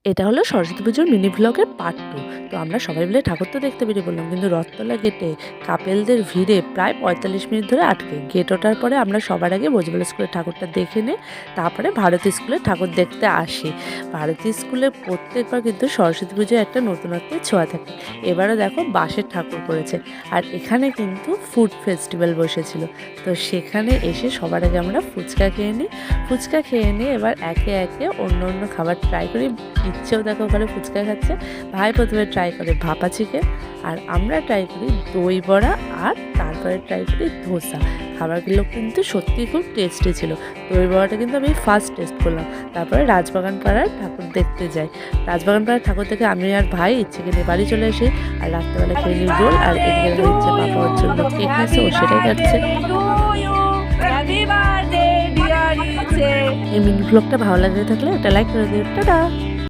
এটা হলো সরস্বতী পুজোর মিনি ভ্লগের পার্ট 2। তো আমরা সবাই মিলে ঠাকুর তো দেখতে বেরিয়ে পড়লাম, কিন্তু রথতলা গেটে কাপেলদের ভিড়ে প্রায় ৪৫ মিনিট ধরে আটকে। গেট ওঠার পরে আমরা সবার আগে বজবল স্কুলের ঠাকুরটা দেখে নিই, তারপরে ভারতী স্কুলের ঠাকুর দেখতে আসি। ভারতী স্কুলে প্রত্যেকবার কিন্তু সরস্বতী পুজোয় একটা নতুনত্বের ছোঁয়া থাকে। এবারও দেখো বাঁশের ঠাকুর করেছে, আর এখানে কিন্তু ফুড ফেস্টিভ্যাল বসেছিল। তো সেখানে এসে সবার আগে আমরা ফুচকা খেয়ে নিই। ফুচকা খেয়ে নিয়ে এবার একে একে অন্য অন্য খাবার ট্রাই করি। ইচ্ছেও দেখো ওখানে ফুচকা খাচ্ছে। ভাই প্রথমে ট্রাই করে ভাপা চিকেন, আর আমরা ট্রাই করি দই বড়া, আর তারপরে ট্রাই করি ধোসা। খাবারগুলো কিন্তু সত্যিই খুব টেস্টি ছিল। দই বড়াটা কিন্তু আমি ফার্স্ট টেস্ট করলাম। তারপরে রাজবাগান পাড়ার ঠাকুর দেখতে যাই। রাজবাগান পাড়ার ঠাকুর থেকে আমি আর ভাই ইচ্ছে কিনে বাড়ি চলে আসি। আর রাত্রেবেলা খেয়ে নিই রোল, আর এদিকে হচ্ছে পাপা ওর জন্য কেক আছে, ও সেটাই খাচ্ছে। এই মিনি ব্লগটা ভালো লাগলে থাকলে একটা লাইক করে দিও। টাটা।